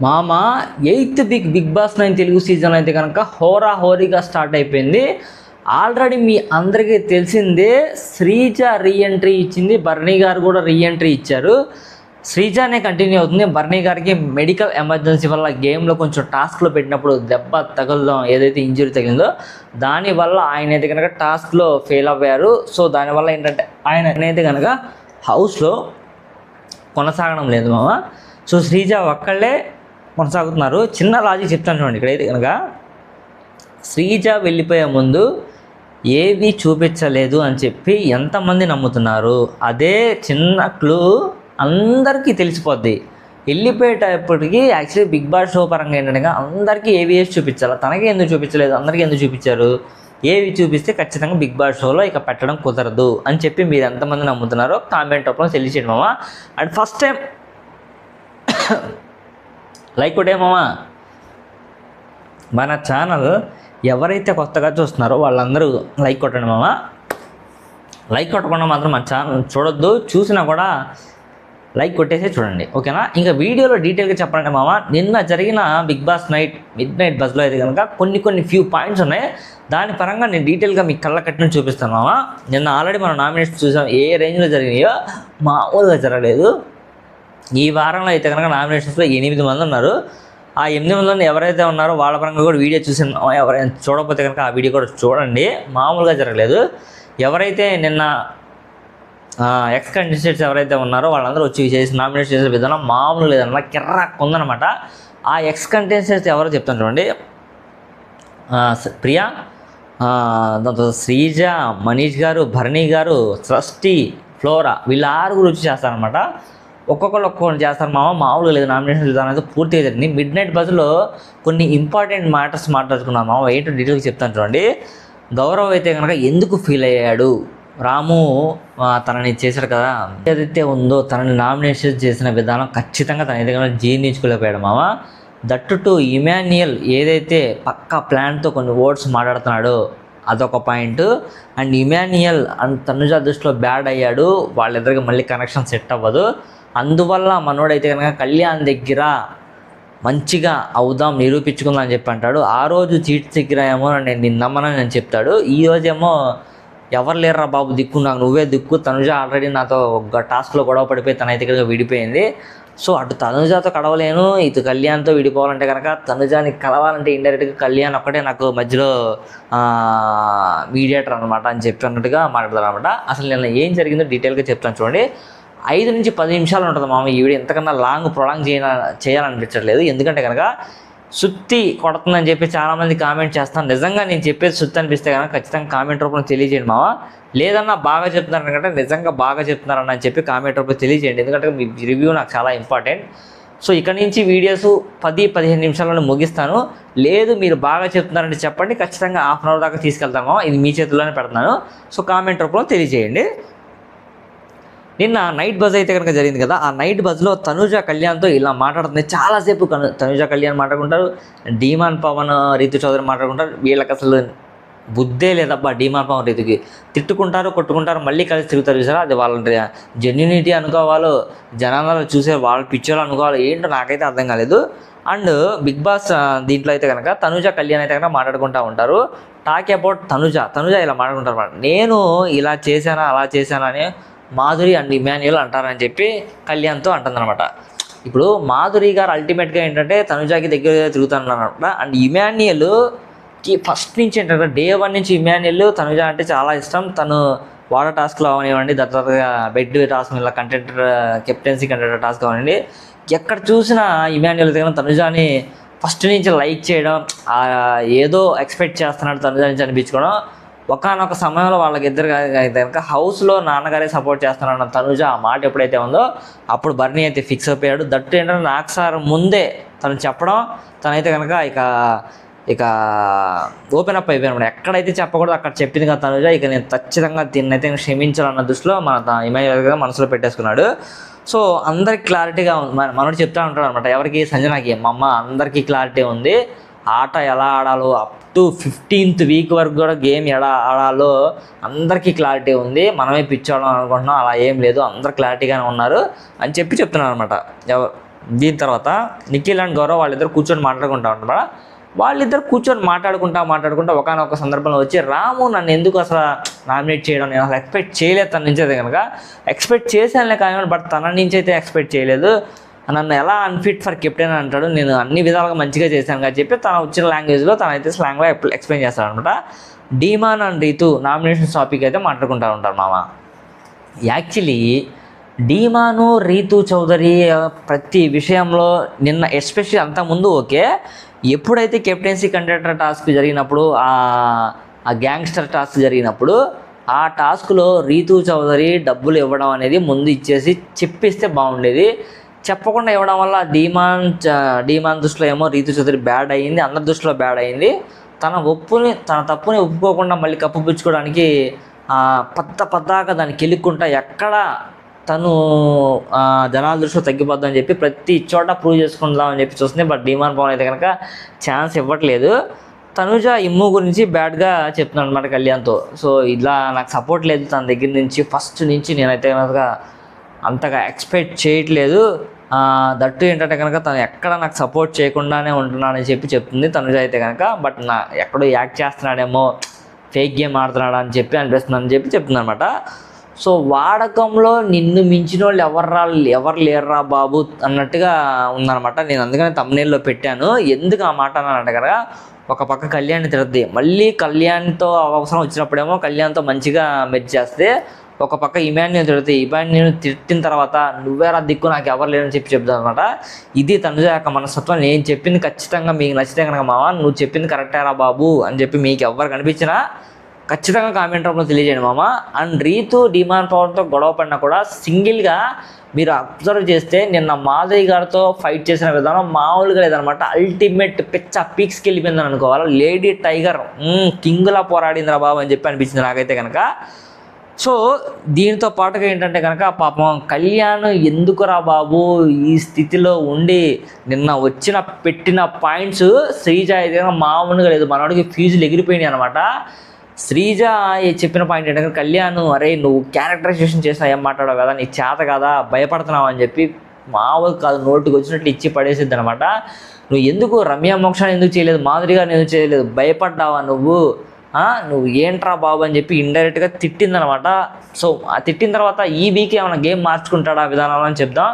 మామ 8th big boss 9 Telugu season అయితే కనుక హోరాహోరీగా స్టార్ట్ అయిపోయింది. ఆల్రెడీ మీ అందరికీ తెలిసిందే శ్రీజ రీఎంట్రీ ఇచ్చింది, బర్నీ గారు కూడా రీఎంట్రీ ఇచ్చారు. శ్రీజానే కంటిన్యూ అవుతుంది. బర్నీ గారికి మెడికల్ ఎమర్జెన్సీ వల్ల గేమ్లో కొంచెం టాస్క్లో పెట్టినప్పుడు దెబ్బ తగలడం ఏదైతే ఇంజరీ తగిలిందో దానివల్ల ఆయన అయితే కనుక టాస్క్లో ఫెయిల్ అయ్యారు. సో దానివల్ల ఏంటంటే ఆయన అయితే కనుక హౌస్లో కొనసాగడం లేదు మామ. సో శ్రీజ ఒక్కళ్ళే కొనసాగుతున్నారు. చిన్న లాజిక్ చెప్తాను చూడండి. ఇక్కడైతే కనుక శ్రీజ వెళ్ళిపోయే ముందు ఏవి చూపించలేదు అని చెప్పి ఎంతమంది నమ్ముతున్నారు. అదే చిన్న క్లూ అందరికీ తెలిసిపోద్ది. వెళ్ళిపోయేటప్పటికి యాక్చువల్లీ బిగ్ బాస్ షో పరంగా ఏంటంటే అందరికీ ఏవి చూపించాలి, తనకి ఎందుకు చూపించలేదు, అందరికీ ఎందుకు చూపించారు, ఏవి చూపిస్తే ఖచ్చితంగా బిగ్ బాస్ షోలో ఇక పెట్టడం కుదరదు అని చెప్పి మీరు ఎంతమంది నమ్ముతున్నారో కామెంట్ రూపంలో తెలియచేయండి మామ. అండ్ ఫస్ట్ టైం లైక్ కొట్టే మామ. మన ఛానల్ ఎవరైతే కొత్తగా చూస్తున్నారో వాళ్ళందరూ లైక్ కొట్టండి మామ. లైక్ కొట్టకుండా మాత్రం మన ఛానల్ చూడొద్దు, చూసినా కూడా లైక్ కొట్టేసే చూడండి, ఓకేనా. ఇంకా వీడియోలో డీటెయిల్గా చెప్పాలంటే మామ, నిన్న జరిగిన బిగ్ బాస్ మిడ్ నైట్ బస్లో అయితే కనుక కొన్ని ఫ్యూ పాయింట్స్ ఉన్నాయి. దాని పరంగా నేను డీటెయిల్గా మీకు కళ్ళ కట్టినట్టు చూపిస్తాను మామ. నిన్న ఆల్రెడీ మనం నామినేషన్ చూసాం, ఏ రేంజ్లో జరిగినాయో మామూలుగా జరగలేదు. ఈ వారంలో అయితే కనుక నామినేషన్స్లో 8 మంది ఉన్నారు. ఆ 8 మందిలో ఎవరైతే ఉన్నారో వాళ్ళ పరంగా కూడా వీడియో చూసి ఎవరైనా చూడకపోతే కనుక ఆ వీడియో కూడా చూడండి. మామూలుగా జరగలేదు. ఎవరైతే నిన్న ఎక్స్ కంటెస్టెంట్స్ ఎవరైతే ఉన్నారో వాళ్ళందరూ వచ్చి చేసి నామినేషన్ చేసే విధానం మామూలు లేదన్న కిర్రాక్ ఉందన్నమాట. ఆ ఎక్స్ కంటెస్టెంట్స్ ఎవరో చెప్తాను చూడండి. ప్రియా, దాంతో శ్రీజ, మనీష్ గారు, భరణి గారు, సృష్టి, ఫ్లోరా, వీళ్ళ 6 వచ్చి చేస్తారనమాట. ఒక్కొక్కరు చేస్తారు మామూలుగా లేదు. నామినేషన్ విధానం అయితే పూర్తిగా జరిగింది. మిడ్ నైట్ బస్లో కొన్ని ఇంపార్టెంట్ మ్యాటర్స్ మాట్లాడుకున్నాం మామ. ఏంటో డీటెయిల్గా చెప్తాను చూడండి. గౌరవ్ అయితే కనుక ఎందుకు ఫీల్ అయ్యాడు, రాము తనని చేశాడు కదా, ఏదైతే ఉందో తనని నామినేషన్ చేసిన విధానం ఖచ్చితంగా తన ఏదైనా జీర్ణించుకోలేకపోయాడు మామ. దట్టు టు ఇమాన్యుయల్ ఏదైతే పక్కా ప్లాన్తో కొన్ని వర్డ్స్ మాట్లాడుతున్నాడో అదొక point. And Emmanuel and Tanuja దృష్టిలో బ్యాడ్ అయ్యాడు, వాళ్ళిద్దరికి మళ్ళీ కనెక్షన్ సెట్ అవ్వదు. అందువల్ల మనోడైతే కనుక కళ్యాణ్ దగ్గర మంచిగా అవుదాం, నిరూపించుకుందాం అని చెప్పి అంటాడు. ఆ రోజు చీట్ దగ్గరేమో నేను నమ్మనని నేను చెప్తాడు. ఈ రోజేమో ఎవరు లేరురా బాబు దిక్కు, నాకు నువ్వే దిక్కు, తనుజ ఆల్రెడీ నాతో ఒక టాస్క్లో గొడవ పడిపోయి తనైతే కనుక విడిపోయింది. సో అటు తనుజాతో కలవలేను, ఇటు కళ్యాణ్తో విడిపోవాలంటే కనుక తనుజాని కలవాలంటే ఇండైరెక్ట్గా కళ్యాణ్ ఒక్కటే నాకు మధ్యలో మీడియేటర్ అనమాట అని చెప్పి అన్నట్టుగా మాట్లాడతారు అనమాట. అసలు నేను ఏం జరిగిందో డీటెయిల్గా చెప్తాను చూడండి. 5 నుంచి 10 నిమిషాలు ఉంటుంది మామ ఈ వీడియో. ఎంతకన్నా ప్రొలాంగ్ చేయాలనిపించట్లేదు. ఎందుకంటే కనుక సుత్తి కొడుతుందని చెప్పి చాలామంది కామెంట్ చేస్తాను. నిజంగా నేను చెప్పేది సుత్తి అనిపిస్తే కనుక ఖచ్చితంగా కామెంట్ రూపంలో తెలియజేయండి మామ. లేదన్నా బాగా చెప్తున్నారు కంటే నిజంగా బాగా చెప్తున్నారని చెప్పి కామెంట్ రూపంలో తెలియజేయండి. ఎందుకంటే మీ రివ్యూ నాకు చాలా ఇంపార్టెంట్. సో ఇక్కడ నుంచి వీడియోస్ 10-15 నిమిషాలను ముగిస్తాను. లేదు మీరు బాగా చెప్తున్నారంటే చెప్పండి, ఖచ్చితంగా హాఫ్ అన్ అవర్ దాకా తీసుకెళ్తాము. ఇది మీ చేతుల్లోనే పెడుతున్నాను. సో కామెంట్ రూపంలో తెలియజేయండి. నిన్న నైట్ బజ్ అయితే కనుక జరిగింది కదా, ఆ నైట్ బజ్లో తనుజ కళ్యాణ్తో ఇలా మాట్లాడుతుంది. చాలాసేపు తనుజ కళ్యాణ్ మాట్లాడుకుంటారు, డీమాన్ పవన్, రీతు చౌదరి మాట్లాడుకుంటారు. వీళ్ళకి అసలు బుద్ధే లేదబ్బా. డీమాన్ పవన్ రీతుకి తిట్టుకుంటారు, కొట్టుకుంటారు, మళ్ళీ కలిసి తిరుగుతారు చూసారా. అది వాళ్ళ జెన్యూనిటీ అనుకోవాలో, జనాలలో చూసే వాళ్ళ పిక్చర్లు అనుకోవాలో ఏంటో నాకైతే అర్థం కాలేదు. అండ్ బిగ్ బాస్ దీంట్లో అయితే కనుక తనుజ కళ్యాణ్ అయితే కనుక మాట్లాడుకుంటూ ఉంటారు. టాక్ అబౌట్ తనుజ ఇలా మాట్లాడుకుంటారు అన్నమాట. నేను ఇలా చేశానా అలా చేశానా అని మాధురి అండ్ ఇమాన్యుయల్ అంటారని చెప్పి కళ్యాణ్తో అంటుందన్నమాట. ఇప్పుడు మాధురి గారు అల్టిమేట్గా ఏంటంటే తనుజాకి దగ్గర తిరుగుతానన్నమాట. అండ్ ఇమాన్యుయల్కి ఫస్ట్ నుంచి ఏంటంటే డే 1 నుంచి ఇమాన్యుయల్ తనుజ అంటే చాలా ఇష్టం. తను వాటర్ టాస్క్లో అవనివ్వండి, తర్వాత బెడ్ టాస్క్ ఇలా కెప్టెన్సీ కంటెంట్ టాస్క్ అవనండి, ఎక్కడ చూసినా ఇమాన్యుయల్ దగ్గర తనుజాని ఫస్ట్ నుంచి లైక్ చేయడం, ఏదో ఎక్స్పెక్ట్ చేస్తున్నాడు తనుజా నుంచి అనిపించుకోవడం. ఒకనొక సమయంలో వాళ్ళకిద్దరు అయితే కనుక హౌస్లో నాన్నగారే సపోర్ట్ చేస్తున్నాడు తనుజ ఆ మాట ఎప్పుడైతే ఉందో అప్పుడు బర్నీ అయితే ఫిక్స్ అయిపోయాడు. దట్టు ఏంటంటే నాకు సార్ ముందే తను చెప్పడం, తనైతే కనుక ఇక ఓపెన్ అప్ అయిపోయాను. ఎక్కడైతే చెప్పకూడదు అక్కడ చెప్పింది కదా తనుజ. ఇక నేను ఖచ్చితంగా దీన్నైతే క్షమించాలన్న దృష్టిలో మన ఇమాన్యుయల్ మనసులో పెట్టేసుకున్నాడు. సో అందరికి క్లారిటీగా ఉంది. మనోడు చెప్తా ఉంటాడు అనమాట. ఎవరికి? సంజనాకి. మా అమ్మ అందరికీ క్లారిటీ ఉంది. ఆట ఎలా ఆడాలో అప్ టు 15th వీక్ వరకు కూడా గేమ్ ఎలా ఆడాలో అందరికీ క్లారిటీ ఉంది. మనమే పిచ్చోళ్ళం అనుకుంటున్నాం, అలా ఏం లేదు, అందరు క్లారిటీగానే ఉన్నారు అని చెప్పి చెప్తున్నాను అనమాట. దీని తర్వాత నిఖిల్ అండ్ గౌరవ్ వాళ్ళిద్దరు కూర్చొని మాట్లాడుకుంటా ఉంటారు. వాళ్ళిద్దరు కూర్చొని మాట్లాడుకుంటా ఒకనొక సందర్భంలో వచ్చి రాము నన్ను ఎందుకు అసలు నామినేట్ చేయడం, నేను అసలు ఎక్స్పెక్ట్ చేయలేదు తన నుంచి అయితే కనుక. ఎక్స్పెక్ట్ చేశానులే కానీ బట్ తన నుంచి అయితే ఎక్స్పెక్ట్ చేయలేదు, నన్ను ఎలా అన్ఫిట్ ఫర్ కెప్టెన్ అంటాడు, నేను అన్ని విధాలుగా మంచిగా చేశాను అని చెప్పి తన వచ్చిన లాంగ్వేజ్లో తనైతే స్లాంగ్లో ఎక్స్ప్లెయిన్ చేస్తాడనమాట. Demon and Rithu nomination topic అయితే మాట్లాడుకుంటూ ఉంటారు మామ. యాక్చువల్లీ డీమాను రీతు చౌదరి ప్రతి విషయంలో నిన్న ఎస్పెషల్లీ అంతకుముందు ఓకే, ఎప్పుడైతే కెప్టెన్సీ కంటెండర్ టాస్క్ జరిగినప్పుడు ఆ గ్యాంగ్స్టర్ టాస్క్ జరిగినప్పుడు ఆ టాస్క్లో రీతు చౌదరి డబ్బులు ఇవ్వడం అనేది ముందు ఇచ్చేసి చెప్పిస్తే బాగుండేది. చెప్పకుండా ఇవ్వడం వల్ల డీమాన్ దృష్టిలో ఏమో రీతు చౌదరి బ్యాడ్ అయ్యింది, అందరి దృష్టిలో బ్యాడ్ అయ్యింది. తన తప్పుని ఒప్పుకోకుండా మళ్ళీ కప్పుపుచ్చుకోవడానికి పద్దాక దాన్ని కెలుక్కుంటా ఎక్కడ తను జనాల దృష్టిలో తగ్గిపోద్దని చెప్పి ప్రతి చోట ప్రూవ్ చేసుకుందామని చెప్పి చూస్తుంది. బట్ డీమాన్ పవన్ అయితే కనుక ఛాన్స్ ఇవ్వట్లేదు. తనుజ ఇమ్ము గురించి బ్యాడ్గా చెప్తున్నాను అనమాట కళ్యాణ్తో. సో ఇలా నాకు సపోర్ట్ లేదు తన దగ్గర నుంచి, ఫస్ట్ నుంచి నేనైతే కనుక అంతగా ఎక్స్పెక్ట్ చేయట్లేదు. దట్టు ఏంటంటే కనుక తను ఎక్కడ నాకు సపోర్ట్ చేయకుండానే ఉంటున్నానని చెప్తుంది తనుజ అయితే కనుక. బట్ ఎక్కడో యాక్ట్ చేస్తున్నాడేమో, ఫేక్ గేమ్ ఆడుతున్నాడా అని అనిపిస్తుందని చెప్తుంది అనమాట. సో వాడకంలో నిన్ను మించిన వాళ్ళు ఎవరు లేర్రా బాబు అన్నట్టుగా ఉందన్నమాట. నేను అందుకని తమ్నేల్లో పెట్టాను. ఎందుకు ఆ మాట అన్నానంటే కనుక ఒక పక్క కళ్యాణ్ తిడుతుంది, మళ్ళీ కళ్యాణ్తో అవసరం వచ్చినప్పుడేమో కళ్యాణ్తో మంచిగా మెర్జ్ చేస్తే ఒక పక్క ఇమాన్యుల్ తిడుతుంది. ఇమాన్యుల్ తిట్టిన తర్వాత నువ్వేరా దిక్కు నాకు ఎవరు లేరని చెప్తాను అనమాట. ఇది తనుజ యొక్క మనస్తత్వం. నేను చెప్పింది ఖచ్చితంగా మీకు నచ్చితే కనుక మామ నువ్వు చెప్పింది కరెక్టేరా బాబు అని చెప్పి మీకు ఎవరు కనిపించినా ఖచ్చితంగా కామెంట్ రూపంలో తెలియజేయండి మామ. అండ్ రీతు డీమాన్ పవర్తో గొడవ పడినా కూడా సింగిల్గా మీరు అబ్జర్వ్ చేస్తే నిన్న మాధవి గారితో ఫైట్ చేసిన విధానం మామూలుగా లేదనమాట. అల్టిమేట్ పిచ్చ పీక్స్కి వెళ్ళిపోయిందని అనుకోవాలి. లేడీ టైగర్ కింగ్లా పోరాడిందిరా బాబు అని చెప్పి అనిపించింది నాకైతే కనుక. సో దీనితో పాటుగా ఏంటంటే కనుక పాపం కళ్యాణ్ ఎందుకురా బాబు ఈ స్థితిలో ఉండి నిన్న పెట్టిన పాయింట్స్ శ్రీజ అయితే మామూలుగా లేదు, మనవాడికి ఫీజులు ఎగిరిపోయినాయి అనమాట. శ్రీజ చెప్పిన పాయింట్ ఏంటంటే కళ్యాణ్ అరే నువ్వు క్యారెక్టరైజేషన్ చేసినా ఏం మాట్లాడావు కదా, నీకు చేత కదా, భయపడుతున్నావు అని చెప్పి మామూలు కాదు నోటుకు వచ్చినట్లు ఇచ్చి పడేసిద్ది అనమాట. నువ్వు ఎందుకు రమ్య మోక్షాన్ని ఎందుకు చేయలేదు, మాధురి గారిని ఎందుకు చేయలేదు, భయపడ్డావా నువ్వు ఏంట్రా బాబు అని చెప్పి ఇండైరెక్ట్గా తిట్టిందనమాట. సో ఆ తిట్టిన తర్వాత ఈ వీక్ ఏమైనా గేమ్ మార్చుకుంటాడా విధానంలో అని చెప్దాం.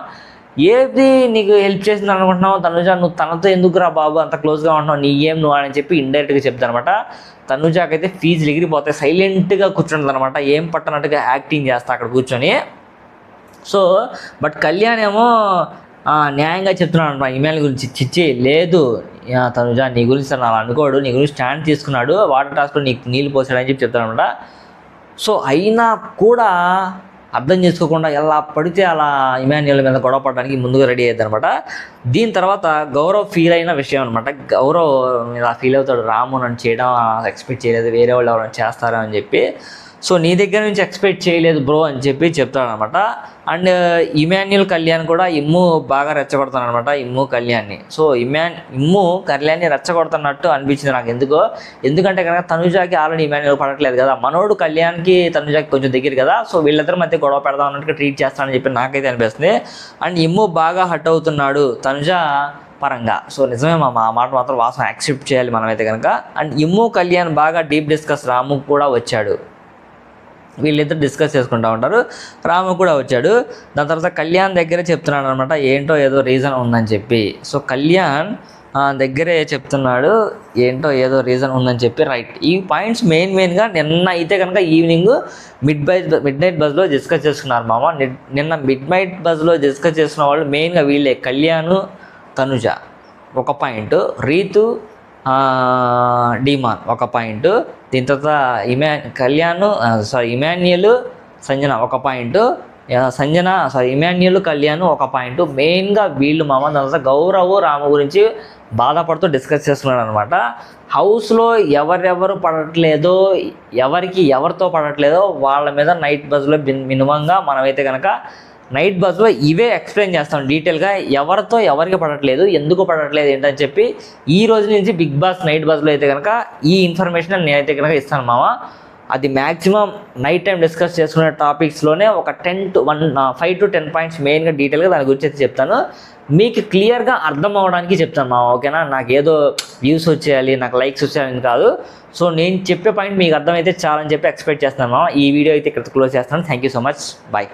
ఏది నీకు హెల్ప్ చేసింది అనుకుంటున్నావు తనుజ, నువ్వు తనతో ఎందుకురా బాబు అంత క్లోజ్గా ఉంటున్నావు, నీ ఏం నువ్వు అని చెప్పి ఇండైరెక్ట్గా చెప్తాను అనమాట. తనుజాకైతే ఫీజులు ఎగిరిపోతాయి, సైలెంట్గా కూర్చుంటుంది అనమాట, ఏం పట్టనట్టుగా యాక్టింగ్ చేస్తా అక్కడ కూర్చొని. సో బట్ కళ్యాణ్ ఏమో న్యాయంగా చెప్తున్నాడు అనమాట ఇమాన్యుల్ గురించి. చిచ్చి లేదు తనుజ నీ గురించి తను అలా అనుకోడు, నీ గురించి స్టాండ్ తీసుకున్నాడు, వాటర్ టాస్క్లో నీకు నీళ్ళు పోసాడని చెప్పి చెప్తాడు అనమాట. సో అయినా కూడా అర్థం చేసుకోకుండా ఎలా పడితే అలా ఇమాన్యుల్ మీద గొడవ పడడానికి ముందుగా రెడీ అయ్యేది అనమాట. దీని తర్వాత గౌరవ్ ఫీల్ అయిన విషయం అనమాట. గౌరవ్ మీద ఫీల్ అవుతాడు, రాము నన్ను చేయడం ఎక్స్పెక్ట్ చేయలేదు, వేరే వాళ్ళు ఎవరైనా చేస్తారా అని చెప్పి. సో నీ దగ్గర నుంచి ఎక్స్పెక్ట్ చేయలేదు బ్రో అని చెప్పి చెప్తాడనమాట. అండ్ ఇమాన్యుల్ కళ్యాణ్ కూడా ఇమ్ము బాగా రెచ్చగొడతాను అనమాట, ఇమ్ము కళ్యాణ్ని. సో ఇమ్ము కళ్యాణ్ని రెచ్చగొడుతున్నట్టు అనిపించింది నాకు ఎందుకంటే కనుక తనుజాకి ఆల్రెడీ ఇమాన్యుల్ పడట్లేదు కదా, మనోడు కళ్యాణ్కి తనుజాకి కొంచెం దగ్గర కదా, సో వీళ్ళిద్దరి మధ్య గొడవ పెడదాం అన్నట్టుగా ట్రీట్ చేస్తానని చెప్పి నాకైతే అనిపిస్తుంది. అండ్ ఇమ్ము బాగా హట్ అవుతున్నాడు తనుజ పరంగా. సో నిజమే మా మాట మాత్రం వాసన యాక్సెప్ట్ చేయాలి మనమైతే కనుక. అండ్ ఇమ్ము కళ్యాణ్ బాగా డీప్ డిస్కస్, రాము కూడా వచ్చాడు, వీళ్ళిద్దరు డిస్కస్ చేసుకుంటూ ఉంటారు, రాము కూడా వచ్చాడు. దాని తర్వాత కళ్యాణ్ దగ్గరే చెప్తున్నాడు అనమాట ఏంటో ఏదో రీజన్ ఉందని చెప్పి. సో కళ్యాణ్ దగ్గరే చెప్తున్నాడు ఏంటో ఏదో రీజన్ ఉందని చెప్పి. రైట్, ఈ పాయింట్స్ మెయిన్గా నిన్న అయితే కనుక ఈవినింగ్ మిడ్ నైట్ బజ్లో డిస్కస్ చేసుకున్నారు మామ. నిన్న మిడ్ నైట్ బజ్లో డిస్కస్ చేసుకున్న వాళ్ళు మెయిన్గా వీళ్ళే, కళ్యాణ్ తనుజ ఒక పాయింట్, రీతు డీమాన్ ఒక పాయింట్, దీని తర్వాత ఇమాన్యుల్ సంజన ఒక పాయింట్, ఇమాన్యుల్ కళ్యాణ్ ఒక పాయింట్. మెయిన్గా వీళ్ళు మామ. దాని తర్వాత గౌరవ్ రాము గురించి బాధపడుతూ డిస్కస్ చేస్తున్నాడు అనమాట. హౌస్లో ఎవరెవరు పడట్లేదో, ఎవరితో పడట్లేదో వాళ్ళ మీద నైట్ బజ్లో మినిమంగా మనమైతే కనుక నైట్ బస్లో ఇవే ఎక్స్ప్లెయిన్ చేస్తాం డీటెయిల్గా, ఎవరికి పడట్లేదు, ఎందుకు పడట్లేదు ఏంటని చెప్పి. ఈ రోజు నుంచి బిగ్ బాస్ నైట్ బస్లో అయితే కనుక ఈ ఇన్ఫర్మేషన్ నేనైతే కనుక ఇస్తాను మామ. అది మ్యాక్సిమం నైట్ టైం డిస్కస్ చేసుకునే టాపిక్స్లోనే ఒక 5 to 10 పాయింట్స్ మెయిన్గా డీటెయిల్గా దాని గురించి అయితే చెప్తాను. మీకు క్లియర్గా అర్థం అవ్వడానికి చెప్తాను మా, ఓకేనా? నాకు ఏదో వ్యూస్ వచ్చేయాలి, నాకు లైక్స్ వచ్చేయాలని కాదు. సో నేను చెప్పే పాయింట్ మీకు అర్థమైతే చాలని చెప్పి ఎక్స్పెక్ట్ చేస్తున్నాను మా. ఈ వీడియో అయితే ఇక్కడ క్లోజ్ చేస్తున్నాను. Thank you so much. Bye.